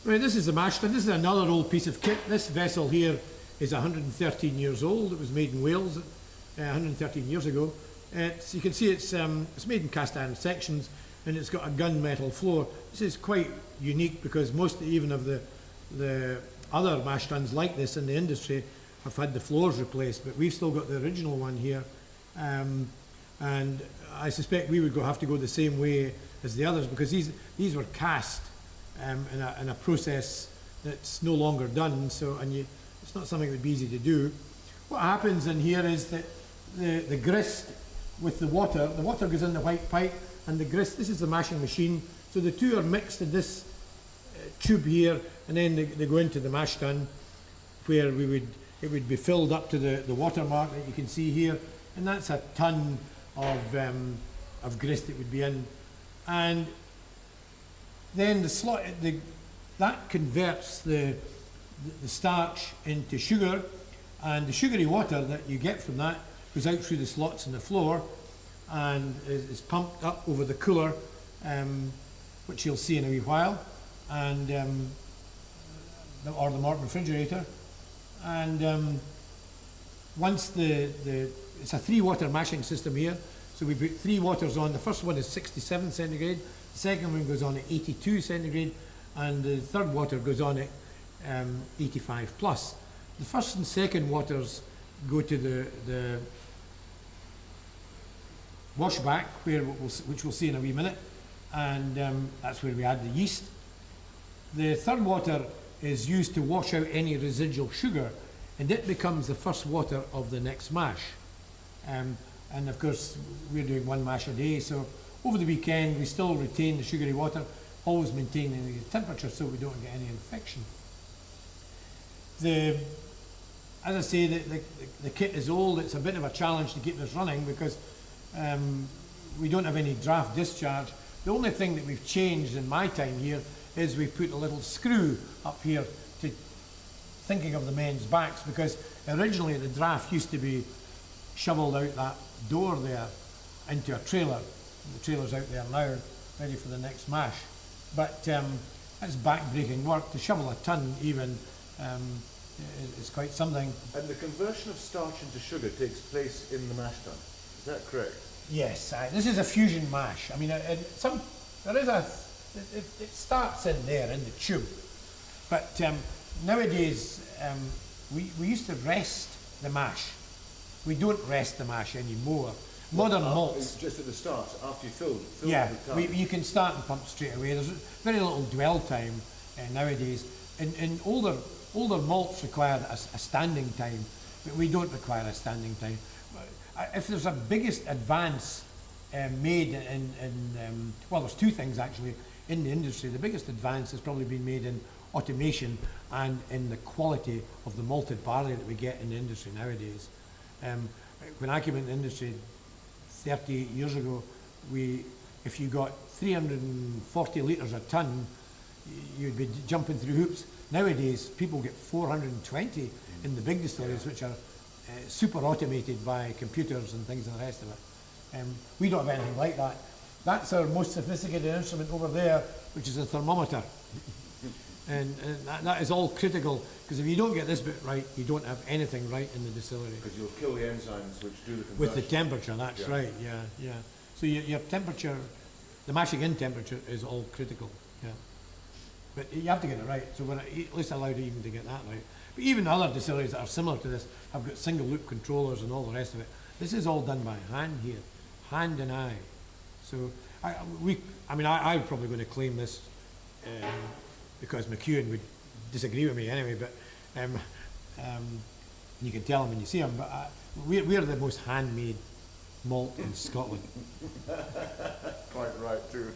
Right, this is the Mash Tun. This is another old piece of kit. This vessel here is 113 years old. It was made in Wales 113 years ago. You can see it's made in cast iron sections, and it's got a gunmetal floor. This is quite unique because most even of the other mash tuns like this in the industry have had the floors replaced, but we've still got the original one here. And I suspect we would have to go the same way as the others, because these were cast in a process that's no longer done. So, it's not something that would be easy to do. What happens in here is that the grist with the water goes in the white pipe, and the grist, this is the mashing machine. So the two are mixed in this tube here, and then they go into the mash tun, where it would be filled up to the watermark that you can see here, and that's a ton of grist that would be in. And then that converts the starch into sugar, and the sugary water that you get from that goes out through the slots in the floor and is pumped up over the cooler, which you'll see in a wee while, and or the malt refrigerator. And once it's a 3-water mashing system here, so we put 3 waters on. The first one is 67 centigrade, the second one goes on at 82 centigrade, and the third water goes on at 85 plus. The first and second waters go to the washback, which we'll see in a wee minute, and that's where we add the yeast. The third water is used to wash out any residual sugar, and it becomes the first water of the next mash. And of course, we're doing 1 mash a day, so over the weekend we still retain the sugary water, always maintaining the temperature so we don't get any infection. As I say, the kit is old. It's a bit of a challenge to keep this running because we don't have any draft discharge. The only thing that we've changed in my time here is we've put a little screw up here to thinking of the men's backs, because originally the draft used to be shoveled out that door there into a trailer. The trailer's out there now, ready for the next mash. But it's back-breaking work. To shovel a ton even is quite something. And the conversion of starch into sugar takes place in the mash tun. Is that correct? Yes, this is a fusion mash. I mean, it starts in there in the tube, but nowadays we used to rest the mash. We don't rest the mash anymore. Modern malts. Just at the start, after you fill yeah, the tun. you can start and pump straight away. There's very little dwell time nowadays. In older malts require a standing time, but we don't require a standing time. If there's a biggest advance made well, there's 2 things actually in the industry. The biggest advance has probably been made in automation and in the quality of the malted barley that we get in the industry nowadays. When I came into the industry 38 years ago, if you got 340 litres a tonne, you'd be jumping through hoops. Nowadays, people get 420 in the big distilleries, which are super automated by computers and things and the rest of it. We don't have anything like that. That's our most sophisticated instrument over there, which is a thermometer. And that is all critical, because if you don't get this bit right, you don't have anything right in the distillery. Because you'll kill the enzymes which do the conversion. With the temperature, that's right, yeah. So your temperature, the mashing in temperature is all critical, yeah. But you have to get it right, so we're at least allowed even to get that right. But even other distilleries that are similar to this have got single loop controllers and all the rest of it. This is all done by hand here, hand and eye. So I'm probably going to claim this because McEwen would disagree with me anyway, but you can tell him when you see him, but we're the most handmade malt in Scotland. Quite right too.